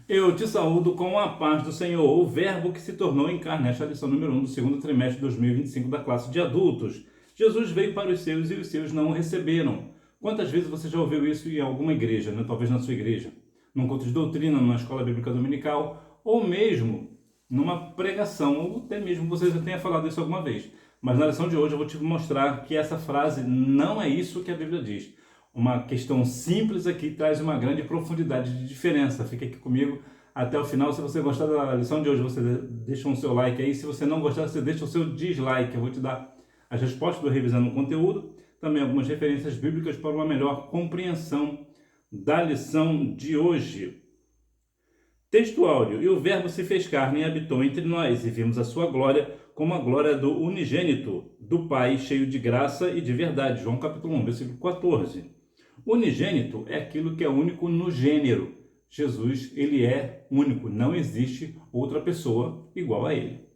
Eu te saúdo com a paz do Senhor, o verbo que se tornou em carne. Esta é a lição número 1 do segundo trimestre de 2025 da classe de adultos. Jesus veio para os seus e os seus não o receberam. Quantas vezes você já ouviu isso em alguma igreja, né? Talvez na sua igreja, num culto de doutrina, numa escola bíblica dominical, ou mesmo numa pregação, ou até mesmo você já tenha falado isso alguma vez. Mas na lição de hoje eu vou te mostrar que essa frase não é isso que a Bíblia diz. Uma questão simples aqui traz uma grande profundidade de diferença. Fica aqui comigo até o final. Se você gostar da lição de hoje, você deixa um seu like aí. Se você não gostar, você deixa o seu dislike. Eu vou te dar as respostas do Revisando o Conteúdo, também algumas referências bíblicas para uma melhor compreensão da lição de hoje. Texto áudio. E o Verbo se fez carne e habitou entre nós, e vimos a sua glória como a glória do unigênito, do Pai, cheio de graça e de verdade. João capítulo 1, versículo 14. Unigênito é aquilo que é único no gênero. Jesus, ele é único, não existe outra pessoa igual a ele.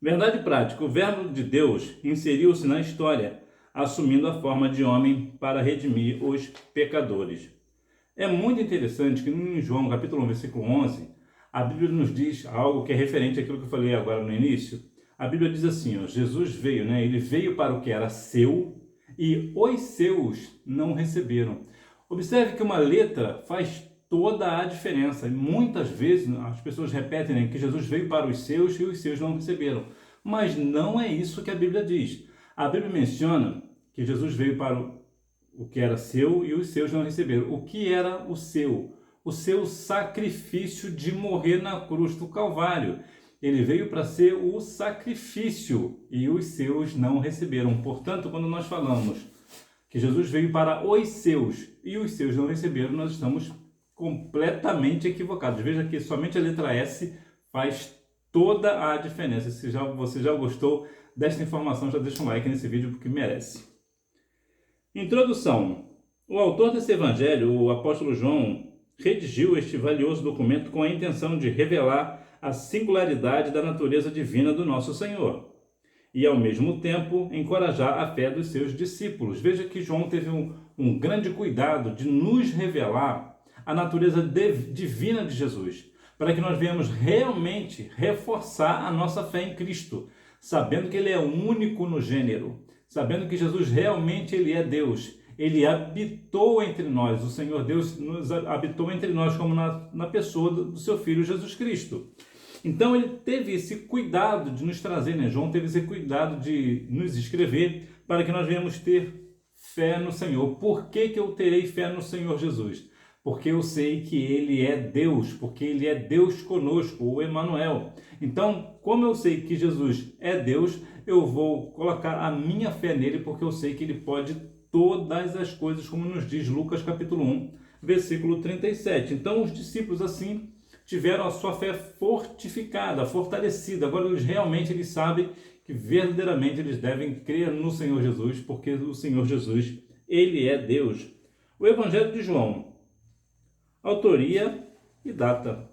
Verdade prática, o verbo de Deus inseriu-se na história, assumindo a forma de homem para redimir os pecadores. É muito interessante que em João capítulo 1, versículo 11, a Bíblia nos diz algo que é referente àquilo que eu falei agora no início. A Bíblia diz assim, ó, Jesus veio, ele veio para o que era seu, e os seus não receberam. Observe que uma letra faz toda a diferença. E muitas vezes as pessoas repetem, que Jesus veio para os seus e os seus não receberam. Mas não é isso que a Bíblia diz. A Bíblia menciona que Jesus veio para o que era seu e os seus não receberam. O que era o seu? O seu sacrifício de morrer na cruz do Calvário. Ele veio para ser o sacrifício e os seus não receberam. Portanto, quando nós falamos que Jesus veio para os seus e os seus não receberam, nós estamos completamente equivocados. Veja que somente a letra S faz toda a diferença. Se você já gostou desta informação, já deixa um like nesse vídeo porque merece. Introdução. O autor desse evangelho, o apóstolo João, redigiu este valioso documento com a intenção de revelar a singularidade da natureza divina do nosso Senhor e, ao mesmo tempo, encorajar a fé dos seus discípulos. Veja que João teve um grande cuidado de nos revelar a natureza divina de Jesus, para que nós venhamos realmente reforçar a nossa fé em Cristo, sabendo que Ele é único no gênero, sabendo que Jesus realmente Ele é Deus. Ele habitou entre nós, o Senhor Deus habitou entre nós como na pessoa do seu Filho Jesus Cristo. Então ele teve esse cuidado de nos trazer, João teve esse cuidado de nos escrever para que nós venhamos ter fé no Senhor. Por que eu terei fé no Senhor Jesus? Porque eu sei que Ele é Deus, porque Ele é Deus conosco, o Emanuel. Então, como eu sei que Jesus é Deus, eu vou colocar a minha fé nele, porque eu sei que Ele pode todas as coisas, como nos diz Lucas capítulo 1, versículo 37. Então, os discípulos assim tiveram a sua fé fortificada, fortalecida. Agora eles sabem que verdadeiramente eles devem crer no Senhor Jesus, porque o Senhor Jesus, Ele é Deus. O Evangelho de João, autoria e data.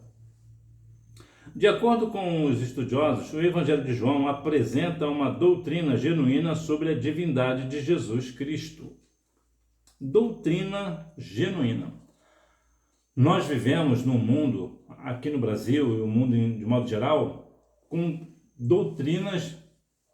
De acordo com os estudiosos, o Evangelho de João apresenta uma doutrina genuína sobre a divindade de Jesus Cristo. Doutrina genuína. Nós vivemos num mundo, aqui no Brasil e o mundo de modo geral, com doutrinas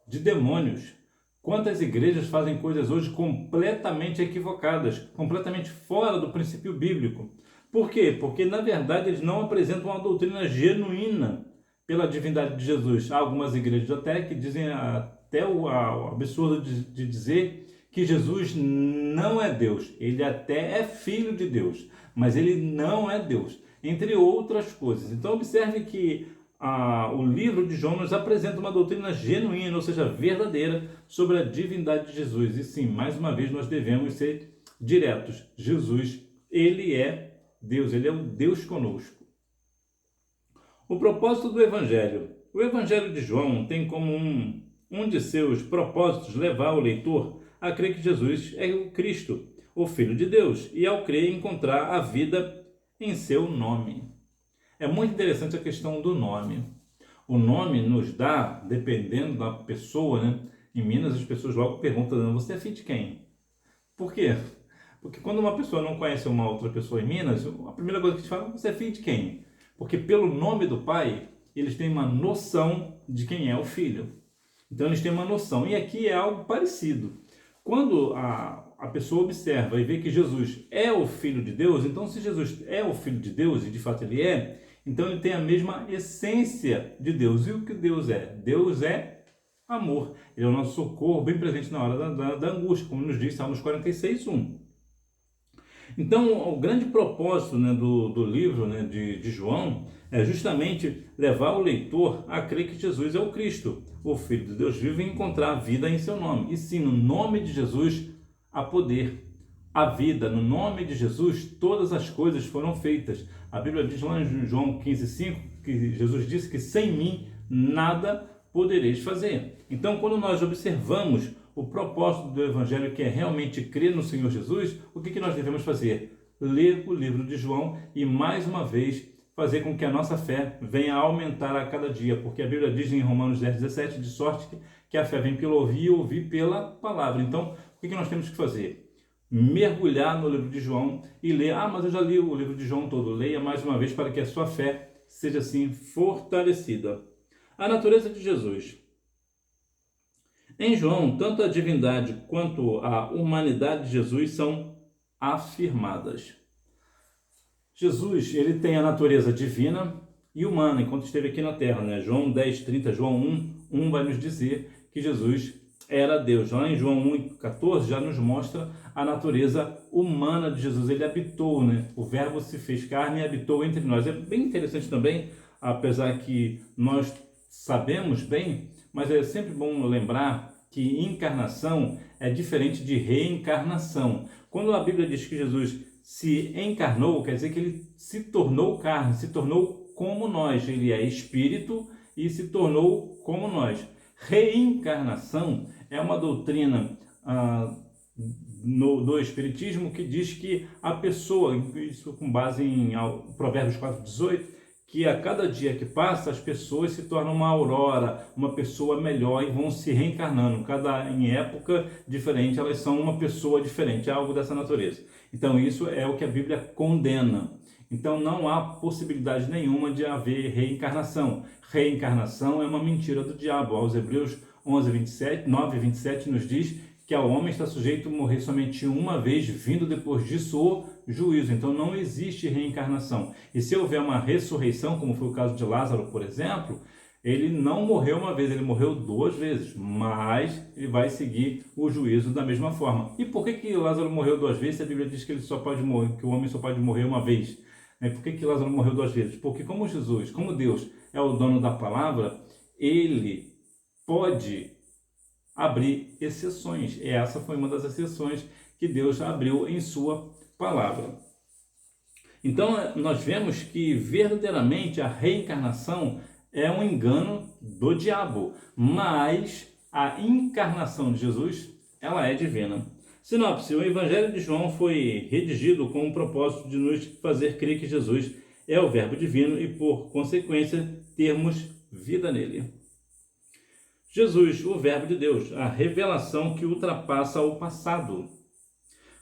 de demônios. Quantas igrejas fazem coisas hoje completamente equivocadas, completamente fora do princípio bíblico. Por quê? Porque, na verdade, eles não apresentam uma doutrina genuína pela divindade de Jesus. Há algumas igrejas até que dizem até o absurdo de dizer que Jesus não é Deus. Ele até é filho de Deus, mas ele não é Deus, entre outras coisas. Então, observe que o livro de João nos apresenta uma doutrina genuína, ou seja, verdadeira, sobre a divindade de Jesus. E sim, mais uma vez, nós devemos ser diretos. Jesus, Ele é Deus, Ele é o Deus conosco. O propósito do Evangelho. O Evangelho de João tem como um de seus propósitos levar o leitor a crer que Jesus é o Cristo, o Filho de Deus, e ao crer encontrar a vida em seu nome. É muito interessante a questão do nome. O nome nos dá, dependendo da pessoa, Em Minas as pessoas logo perguntam, você é filho de quem? Por quê? Porque quando uma pessoa não conhece uma outra pessoa em Minas, a primeira coisa que te fala, você é filho de quem? Porque pelo nome do pai, eles têm uma noção de quem é o filho. Então eles têm uma noção. E aqui é algo parecido. Quando a pessoa observa e vê que Jesus é o Filho de Deus, então se Jesus é o Filho de Deus, e de fato ele é, então ele tem a mesma essência de Deus. E o que Deus é? Deus é amor. Ele é o nosso socorro bem presente na hora da angústia, como nos diz Salmos 46:1. Então, o grande propósito, né, do livro, né, de João é justamente levar o leitor a crer que Jesus é o Cristo, o Filho de Deus vivo, e encontrar vida em seu nome. E sim, no nome de Jesus há poder, há vida. No nome de Jesus todas as coisas foram feitas. A Bíblia diz lá em João 15:5 que Jesus disse que sem mim nada podereis fazer. Então, quando nós observamos o propósito do Evangelho, que é realmente crer no Senhor Jesus, o que nós devemos fazer? Ler o livro de João e, mais uma vez, fazer com que a nossa fé venha a aumentar a cada dia, porque a Bíblia diz em Romanos 10:17, de sorte que a fé vem pelo ouvir e ouvir pela palavra. Então, o que nós temos que fazer? Mergulhar no livro de João e ler. Mas eu já li o livro de João todo. Leia mais uma vez para que a sua fé seja assim fortalecida. A natureza de Jesus. Em João, tanto a divindade quanto a humanidade de Jesus são afirmadas. Jesus, ele tem a natureza divina e humana enquanto esteve aqui na Terra, né? João 10:30, João 1:1 vai nos dizer que Jesus era Deus. Lá em João 1:14 já nos mostra a natureza humana de Jesus. Ele habitou, né? O Verbo se fez carne e habitou entre nós. É bem interessante também, apesar que nós sabemos bem, mas é sempre bom lembrar que encarnação é diferente de reencarnação. Quando a Bíblia diz que Jesus se encarnou, quer dizer que ele se tornou carne, se tornou como nós. Ele é espírito e se tornou como nós. Reencarnação é uma doutrina do Espiritismo que diz que a pessoa, isso com base em Provérbios 4:18, que a cada dia que passa as pessoas se tornam uma aurora, uma pessoa melhor e vão se reencarnando. Em época diferente elas são uma pessoa diferente, é algo dessa natureza. Então isso é o que a Bíblia condena. Então não há possibilidade nenhuma de haver reencarnação. Reencarnação é uma mentira do diabo. Aos Hebreus 9:27 nos diz que ao homem está sujeito a morrer somente uma vez, vindo depois disso o juízo. Então não existe reencarnação. E se houver uma ressurreição, como foi o caso de Lázaro, por exemplo, ele não morreu uma vez, ele morreu 2 vezes, mas ele vai seguir o juízo da mesma forma. E por que Lázaro morreu 2 vezes se a Bíblia diz que ele só pode morrer, que o homem só pode morrer uma vez? Por que Lázaro morreu 2 vezes? Porque como Jesus, como Deus é o dono da palavra, ele pode abrir exceções. E essa foi uma das exceções que Deus abriu em sua palavra. Então, nós vemos que verdadeiramente a reencarnação é um engano do diabo, mas a encarnação de Jesus, ela é divina. Sinopse: o Evangelho de João foi redigido com o propósito de nos fazer crer que Jesus é o Verbo divino e, por consequência, termos vida nele. Jesus, o Verbo de Deus, a revelação que ultrapassa o passado.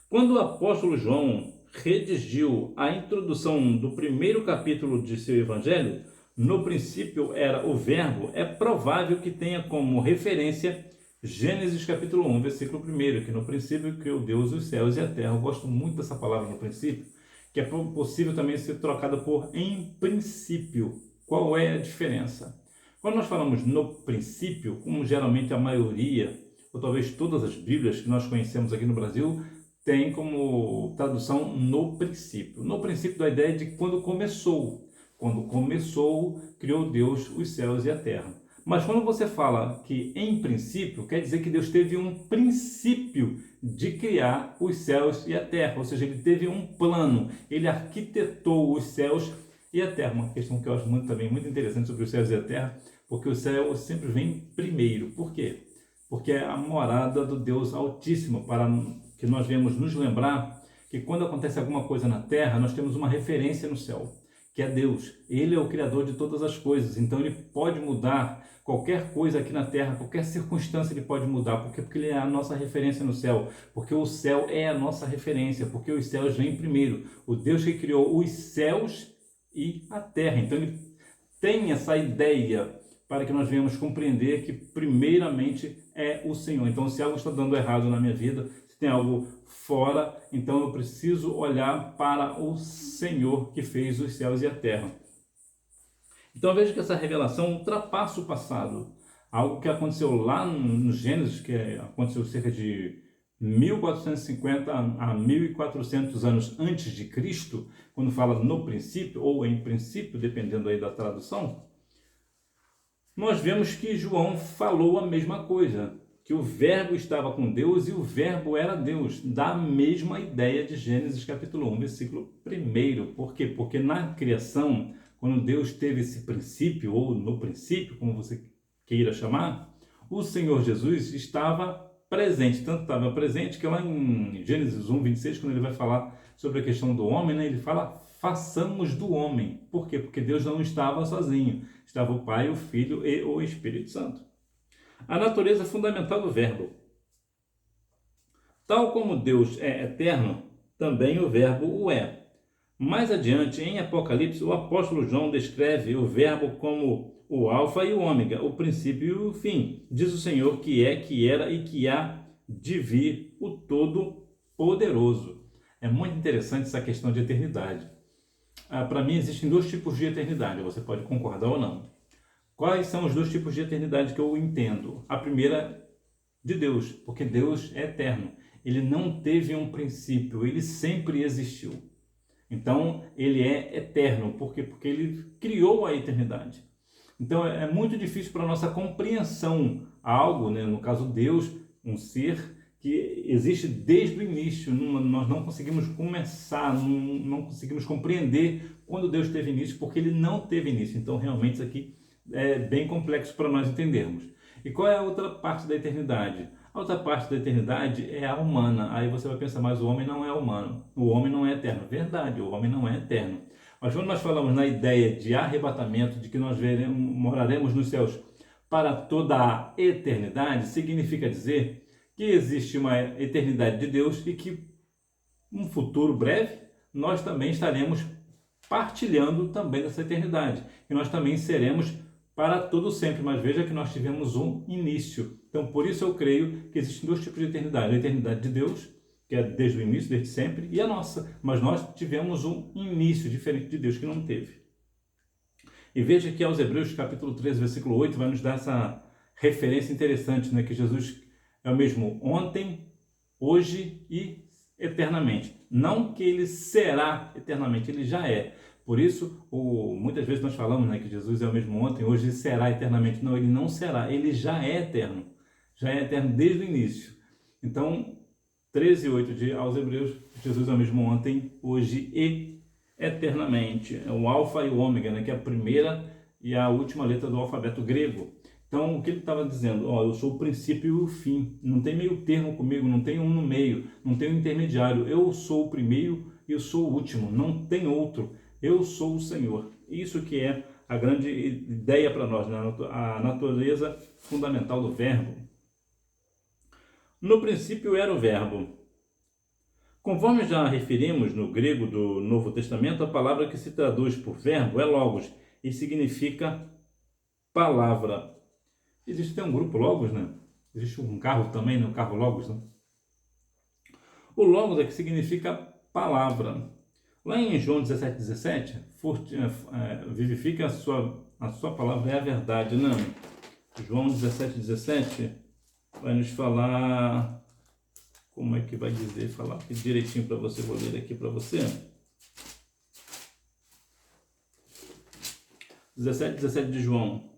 Quando o apóstolo João redigiu a introdução do primeiro capítulo de seu Evangelho, no princípio era o Verbo, é provável que tenha como referência Gênesis capítulo 1, versículo 1, que no princípio criou Deus os céus e a terra. Eu gosto muito dessa palavra no princípio, que é possível também ser trocada por em princípio. Qual é a diferença? Quando nós falamos no princípio, como geralmente a maioria, ou talvez todas as Bíblias que nós conhecemos aqui no Brasil, tem como tradução no princípio. No princípio da ideia de quando começou. Quando começou, criou Deus os céus e a terra. Mas quando você fala que em princípio, quer dizer que Deus teve um princípio de criar os céus e a terra. Ou seja, ele teve um plano, ele arquitetou os céus e a terra. Uma questão que eu acho também muito interessante sobre os céus e a terra, porque o céu sempre vem primeiro. Por quê? Porque é a morada do Deus Altíssimo, para que nós venhamos nos lembrar que quando acontece alguma coisa na terra, nós temos uma referência no céu, que é Deus. Ele é o Criador de todas as coisas, então ele pode mudar qualquer coisa aqui na Terra, qualquer circunstância ele pode mudar, porque ele é a nossa referência no céu, porque o céu é a nossa referência, porque os céus vêm primeiro. O Deus que criou os céus e a terra. Então ele tem essa ideia para que nós venhamos compreender que primeiramente é o Senhor. Então se algo está dando errado na minha vida, se tem algo fora, então eu preciso olhar para o Senhor que fez os céus e a terra. Então veja que essa revelação ultrapassa o passado. Algo que aconteceu lá no Gênesis, que aconteceu cerca de 1450 a 1400 anos antes de Cristo, quando fala no princípio, ou em princípio, dependendo aí da tradução, nós vemos que João falou a mesma coisa, que o verbo estava com Deus e o verbo era Deus, da mesma ideia de Gênesis capítulo 1, versículo 1. Por quê? Porque na criação, quando Deus teve esse princípio, ou no princípio, como você queira chamar, o Senhor Jesus estava presente, tanto estava presente que lá em Gênesis 1, 26, quando ele vai falar sobre a questão do homem, né, ele fala, façamos do homem. Por quê? Porque Deus não estava sozinho, estava o Pai, o Filho e o Espírito Santo. A natureza fundamental do verbo. Tal como Deus é eterno, também o verbo o é. Mais adiante, em Apocalipse, o apóstolo João descreve o verbo como o alfa e o ômega, o princípio e o fim. Diz o Senhor que é, que era e que há de vir, o Todo-Poderoso. É muito interessante essa questão de eternidade. Para mim, existem dois tipos de eternidade, você pode concordar ou não. Quais são os dois tipos de eternidade que eu entendo? A primeira, de Deus, porque Deus é eterno. Ele não teve um princípio, ele sempre existiu. Então, ele é eterno. Por quê? Porque ele criou a eternidade. Então, é muito difícil para a nossa compreensão algo, né? No caso Deus, um ser que existe desde o início. Nós não conseguimos começar, não conseguimos compreender quando Deus teve início, porque ele não teve início. Então, realmente, isso aqui é bem complexo para nós entendermos. E qual é a outra parte da eternidade? A outra parte da eternidade é a humana. Aí você vai pensar, mas o homem não é humano. O homem não é eterno. Verdade, o homem não é eterno. Mas quando nós falamos na ideia de arrebatamento, de que nós moraremos nos céus para toda a eternidade, significa dizer que existe uma eternidade de Deus e que, um futuro breve, nós também estaremos partilhando também dessa eternidade. E nós também seremos para todo sempre, mas veja que nós tivemos um início. Então, por isso eu creio que existem dois tipos de eternidade. A eternidade de Deus, que é desde o início, desde sempre, e a nossa. Mas nós tivemos um início diferente de Deus, que não teve. E veja que aos Hebreus, capítulo 13, versículo 8, vai nos dar essa referência interessante, né? Que Jesus é o mesmo ontem, hoje e eternamente. Não que ele será eternamente, ele já é. Por isso, muitas vezes nós falamos, né, que Jesus é o mesmo ontem, hoje e será eternamente. Não, ele não será, ele já é eterno. Já é eterno desde o início. Então, 13:8 aos Hebreus, Jesus é o mesmo ontem, hoje e eternamente. É o alfa e o ômega, né, que é a primeira e a última letra do alfabeto grego. Então, o que ele estava dizendo? Eu sou o princípio e o fim. Não tem meio termo comigo, não tem um no meio, não tem um intermediário. Eu sou o primeiro e eu sou o último, não tem outro. Eu sou o Senhor. Isso que é a grande ideia para nós, né? A natureza fundamental do verbo. No princípio era o verbo. Conforme já referimos no grego do Novo Testamento, a palavra que se traduz por verbo é logos e significa palavra. Existe até um grupo logos, né? Existe um carro também, né? Um carro logos, né? O logos é que significa palavra. Lá em João 17:17, vivifica a sua palavra, é a verdade, não? João 17:17 vai nos falar, como é que vai dizer, falar aqui direitinho para você, vou ler aqui para você. 17:17 de João.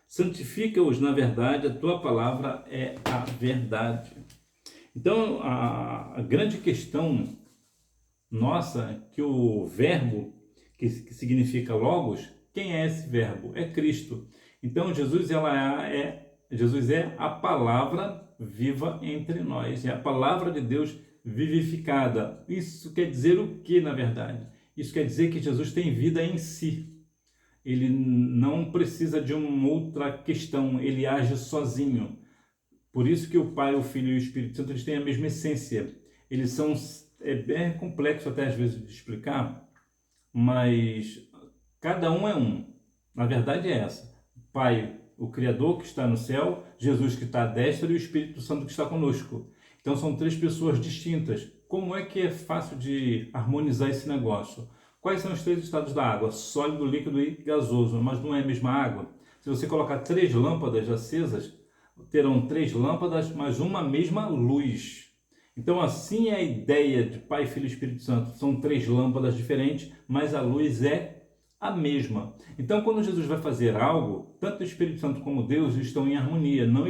Santifica-os na verdade, a tua palavra é a verdade. Então, a grande questão nossa, que o verbo, que significa logos, quem é esse verbo? É Cristo. Então, Jesus é a palavra viva entre nós, é a palavra de Deus vivificada. Isso quer dizer o que, na verdade? Isso quer dizer que Jesus tem vida em si. Ele não precisa de uma outra questão, ele age sozinho. Por isso que o Pai, o Filho e o Espírito Santo eles têm a mesma essência. Eles são, é bem complexo até às vezes de explicar, mas cada um é um. Na verdade é essa. O Pai, o Criador que está no céu, Jesus que está à destra e o Espírito Santo que está conosco. Então são três pessoas distintas. Como é que é fácil de harmonizar esse negócio? Quais são os três estados da água? Sólido, líquido e gasoso, mas não é a mesma água. Se você colocar três lâmpadas acesas, terão três lâmpadas, mas uma mesma luz. Então assim é a ideia de Pai, Filho e Espírito Santo. São três lâmpadas diferentes, mas a luz é a mesma. Então quando Jesus vai fazer algo, tanto o Espírito Santo como Deus estão em harmonia. Não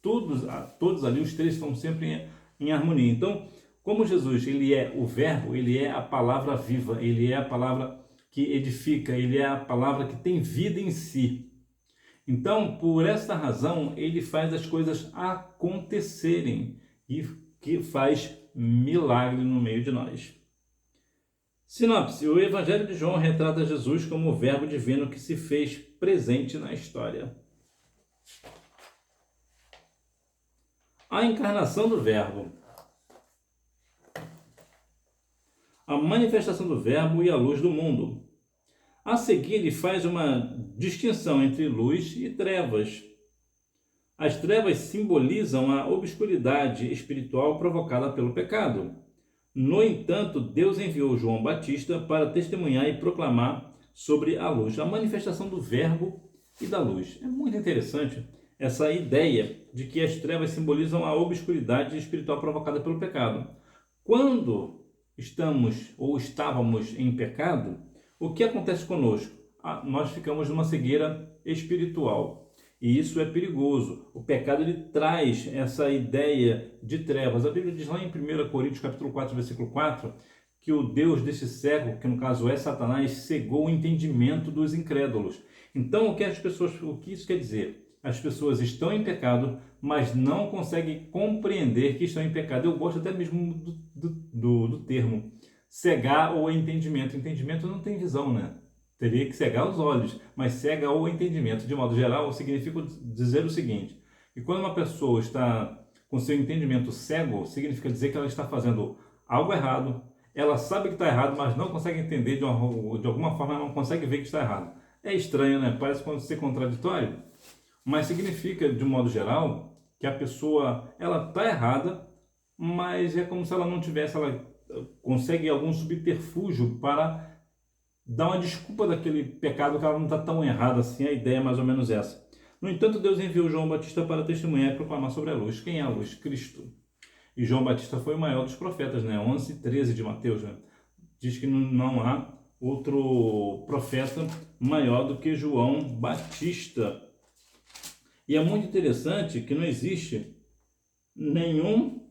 todos ali, os três estão sempre em harmonia. Então, como Jesus ele é o verbo, ele é a palavra viva, ele é a palavra que edifica, ele é a palavra que tem vida em si. Então, por esta razão, ele faz as coisas acontecerem e que faz milagre no meio de nós. Sinopse: o Evangelho de João retrata Jesus como o verbo divino que se fez presente na história. A encarnação do verbo. A manifestação do verbo e a luz do mundo. A seguir, ele faz uma distinção entre luz e trevas. As trevas simbolizam a obscuridade espiritual provocada pelo pecado. No entanto, Deus enviou João Batista para testemunhar e proclamar sobre a luz, a manifestação do verbo e da luz. É muito interessante essa ideia de que as trevas simbolizam a obscuridade espiritual provocada pelo pecado. Quando estamos ou estávamos em pecado, o que acontece conosco? Nós ficamos numa cegueira espiritual. E isso é perigoso. O pecado ele traz essa ideia de trevas. A Bíblia diz lá em 1 Coríntios capítulo 4, versículo 4, que o Deus desse século, que no caso é Satanás, cegou o entendimento dos incrédulos. Então, o que isso quer dizer? As pessoas estão em pecado, mas não conseguem compreender que estão em pecado. Eu gosto até mesmo do termo cegar o entendimento. Entendimento não tem visão, né? Teria que cegar os olhos, mas cega o entendimento. De modo geral, significa dizer o seguinte, que quando uma pessoa está com seu entendimento cego, significa dizer que ela está fazendo algo errado, ela sabe que está errado, mas não consegue entender de alguma forma, ela não consegue ver que está errado. É estranho, né? Parece ser contraditório, mas significa, de modo geral, que a pessoa ela está errada, mas é como se ela não tivesse, ela consegue algum subterfúgio para dar uma desculpa daquele pecado que ela não está tão errada assim. A ideia é mais ou menos essa. No entanto, Deus enviou João Batista para testemunhar e proclamar sobre a luz. Quem é a luz? Cristo. E João Batista foi o maior dos profetas, né? 11:13 de Mateus, né? Diz que não há outro profeta maior do que João Batista. E é muito interessante que não existe nenhum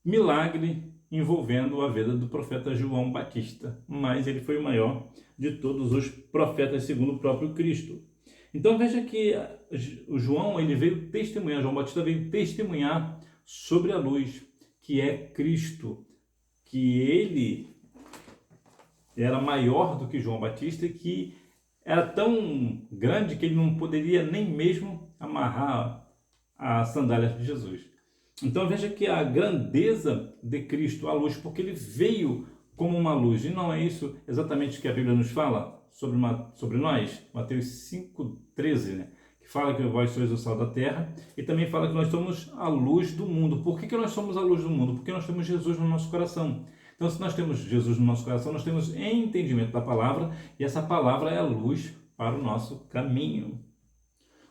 milagre envolvendo a vida do profeta João Batista, mas ele foi o maior de todos os profetas segundo o próprio Cristo. Então veja que o João João Batista veio testemunhar sobre a luz, que é Cristo, que ele era maior do que João Batista e que era tão grande que ele não poderia nem mesmo amarrar as sandálias de Jesus. Então veja que a grandeza de Cristo, a luz, porque ele veio como uma luz. E não é isso exatamente que a Bíblia nos fala sobre nós? Mateus 5:13, né? Que fala que vós sois o sal da terra e também fala que nós somos a luz do mundo. Por que nós somos a luz do mundo? Porque nós temos Jesus no nosso coração. Então, se nós temos Jesus no nosso coração, nós temos entendimento da palavra e essa palavra é a luz para o nosso caminho.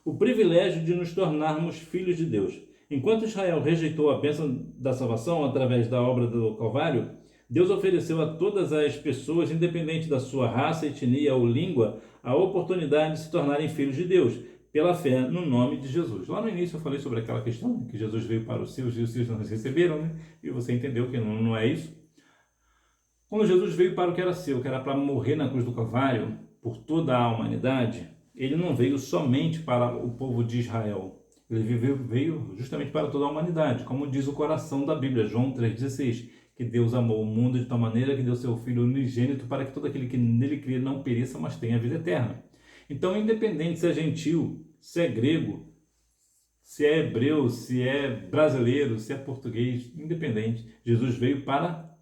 O privilégio de nos tornarmos filhos de Deus. Enquanto Israel rejeitou a bênção da salvação através da obra do Calvário, Deus ofereceu a todas as pessoas, independente da sua raça, etnia ou língua, a oportunidade de se tornarem filhos de Deus, pela fé no nome de Jesus. Lá no início eu falei sobre aquela questão que Jesus veio para os seus e os seus não receberam, né? E você entendeu que não é isso. Quando Jesus veio para o que era seu, que era para morrer na cruz do Calvário, por toda a humanidade, ele não veio somente para o povo de Israel. Ele veio justamente para toda a humanidade, como diz o coração da Bíblia, João 3,16, que Deus amou o mundo de tal maneira que deu seu Filho unigênito para que todo aquele que nele crê não pereça, mas tenha a vida eterna. Então, independente se é gentil, se é grego, se é hebreu, se é brasileiro, se é português, independente, Jesus veio para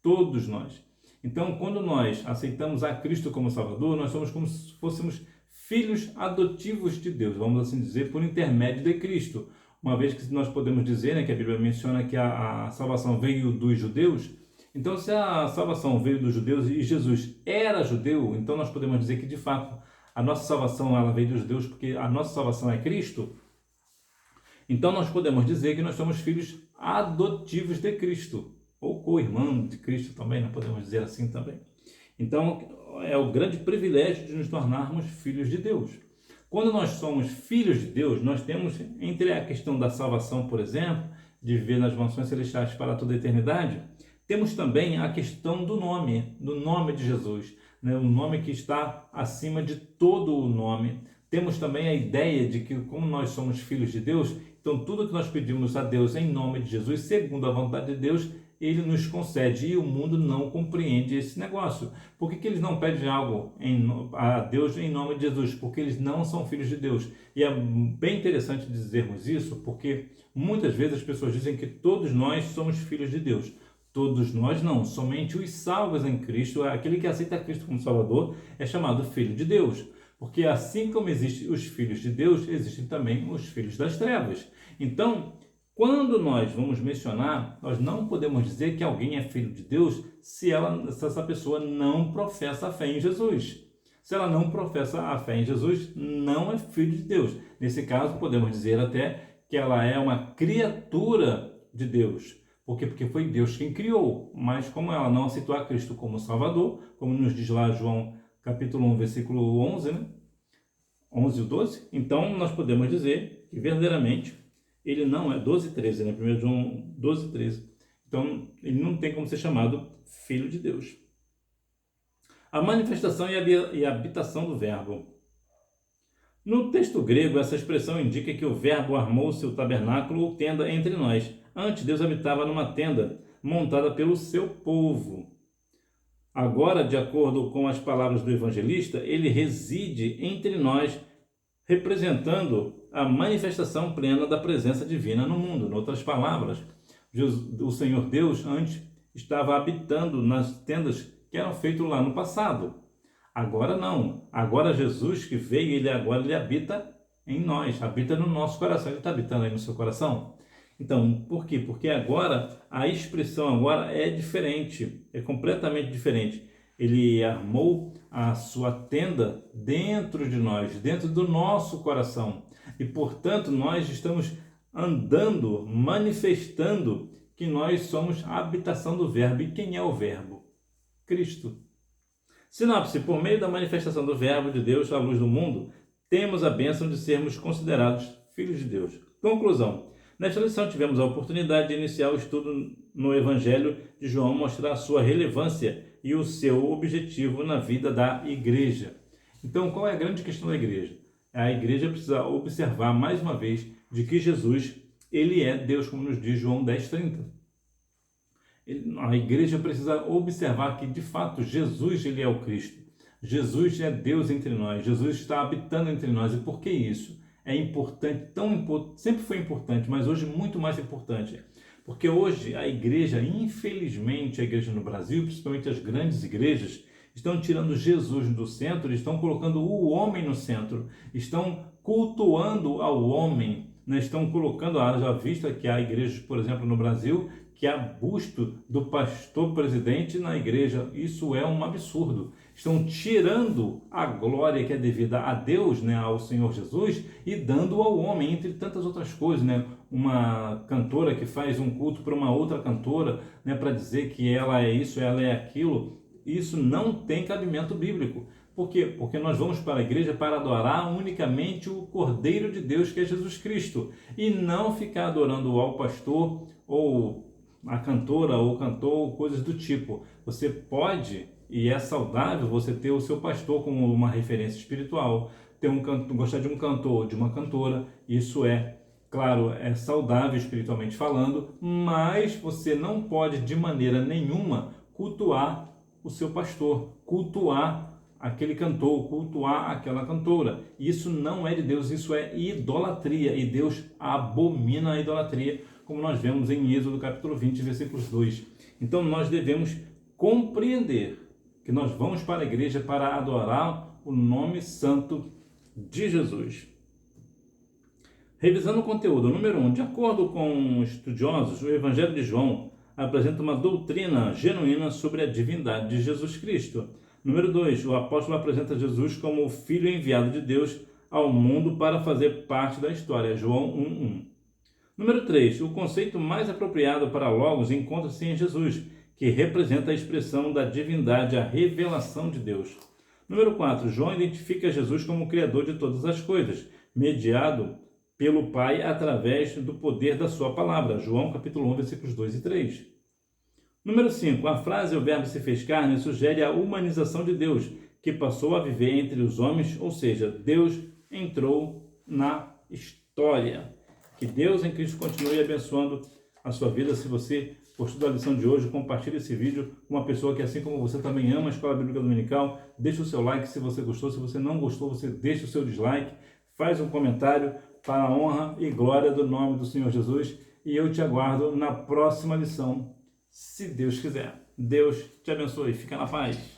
todos nós. Então, quando nós aceitamos a Cristo como Salvador, nós somos como se fôssemos filhos adotivos de Deus, vamos assim dizer, por intermédio de Cristo. Uma vez que nós podemos dizer, né, que a Bíblia menciona que a salvação veio dos judeus, então se a salvação veio dos judeus e Jesus era judeu, então nós podemos dizer que de fato a nossa salvação ela veio dos judeus porque a nossa salvação é Cristo. Então nós podemos dizer que nós somos filhos adotivos de Cristo, ou co-irmão de Cristo também, nós podemos dizer assim também. Então é o grande privilégio de nos tornarmos filhos de Deus. Quando nós somos filhos de Deus, nós temos, entre a questão da salvação, por exemplo, de viver nas mansões celestiais para toda a eternidade, temos também a questão do nome de Jesus, né? O nome que está acima de todo o nome. Temos também a ideia de que, como nós somos filhos de Deus, então tudo que nós pedimos a Deus em nome de Jesus, segundo a vontade de Deus, Ele nos concede, e o mundo não compreende esse negócio. Por que eles não pedem algo a Deus em nome de Jesus? Porque eles não são filhos de Deus. E é bem interessante dizermos isso, porque muitas vezes as pessoas dizem que todos nós somos filhos de Deus. Todos nós não, somente os salvos em Cristo, aquele que aceita Cristo como Salvador, é chamado filho de Deus. Porque assim como existem os filhos de Deus, existem também os filhos das trevas. Então, quando nós vamos mencionar, nós não podemos dizer que alguém é filho de Deus se essa pessoa não professa a fé em Jesus. Se ela não professa a fé em Jesus, não é filho de Deus. Nesse caso, podemos dizer até que ela é uma criatura de Deus. Por quê? Porque foi Deus quem criou. Mas como ela não aceitou a Cristo como Salvador, como nos diz lá João capítulo 1, versículo 11, né? 11 e 12, então nós podemos dizer que verdadeiramente ele não é 12 e 13, né? 1 João 12 e 13. Então, ele não tem como ser chamado filho de Deus. A manifestação e a habitação do verbo. No texto grego, essa expressão indica que o verbo armou seu tabernáculo ou tenda entre nós. Antes, Deus habitava numa tenda montada pelo seu povo. Agora, de acordo com as palavras do evangelista, ele reside entre nós, representando a manifestação plena da presença divina no mundo. Em outras palavras, o Senhor Deus antes estava habitando nas tendas que eram feitas lá no passado. Agora não. Agora Jesus que veio, ele habita em nós, habita no nosso coração. Ele está habitando aí no seu coração? Então, por quê? Porque agora a expressão agora é diferente, é completamente diferente. Ele armou a sua tenda dentro de nós, dentro do nosso coração. E, portanto, nós estamos andando, manifestando que nós somos a habitação do Verbo. E quem é o Verbo? Cristo. Sinopse: por meio da manifestação do Verbo de Deus à luz do mundo, temos a bênção de sermos considerados filhos de Deus. Conclusão: nesta lição tivemos a oportunidade de iniciar o estudo no Evangelho de João, mostrar a sua relevância e o seu objetivo na vida da igreja. Então, qual é a grande questão da igreja? A igreja precisa observar mais uma vez de que Jesus, ele é Deus, como nos diz João 10:30. A igreja precisa observar que, de fato, Jesus, ele é o Cristo. Jesus é Deus entre nós. Jesus está habitando entre nós. E por que isso? É importante, sempre foi importante, mas hoje muito mais importante. Porque hoje a igreja, infelizmente, a igreja no Brasil, principalmente as grandes igrejas, estão tirando Jesus do centro, estão colocando o homem no centro, estão cultuando ao homem, né? Estão colocando, já vista que há igrejas, por exemplo, no Brasil, que há busto do pastor presidente na igreja. Isso é um absurdo. Estão tirando a glória que é devida a Deus, né, ao Senhor Jesus, e dando ao homem, entre tantas outras coisas, né? Uma cantora que faz um culto para uma outra cantora, né, para dizer que ela é isso, ela é aquilo. Isso não tem cabimento bíblico. Por quê? Porque nós vamos para a igreja para adorar unicamente o Cordeiro de Deus, que é Jesus Cristo, e não ficar adorando ao pastor ou a cantora ou cantor, coisas do tipo. Você pode, e é saudável, você ter o seu pastor como uma referência espiritual, gostar de um cantor, de uma cantora, isso é Claro, é saudável espiritualmente falando, mas você não pode de maneira nenhuma cultuar o seu pastor, cultuar aquele cantor, cultuar aquela cantora. Isso não é de Deus, isso é idolatria, e Deus abomina a idolatria, como nós vemos em Êxodo capítulo 20, versículos 2. Então nós devemos compreender que nós vamos para a igreja para adorar o nome santo de Jesus. Revisando o conteúdo, número 1, de acordo com estudiosos, o Evangelho de João apresenta uma doutrina genuína sobre a divindade de Jesus Cristo. Número 2, o apóstolo apresenta Jesus como o Filho enviado de Deus ao mundo para fazer parte da história, João 1:1. Número 3, o conceito mais apropriado para Logos encontra-se em Jesus, que representa a expressão da divindade, a revelação de Deus. Número 4, João identifica Jesus como o Criador de todas as coisas, mediado pelo Pai através do poder da sua palavra, João capítulo 1, versículos 2 e 3. Número 5, a frase "o verbo se fez carne" sugere a humanização de Deus, que passou a viver entre os homens, ou seja, Deus entrou na história. Que Deus em Cristo continue abençoando a sua vida. Se você gostou da lição de hoje, compartilhe esse vídeo com uma pessoa que, assim como você, também ama a Escola Bíblica Dominical. Deixe o seu like se você gostou. Se você não gostou, você deixa o seu dislike. Faz um comentário para a honra e glória do nome do Senhor Jesus. E eu te aguardo na próxima lição, se Deus quiser. Deus te abençoe. Fica na paz.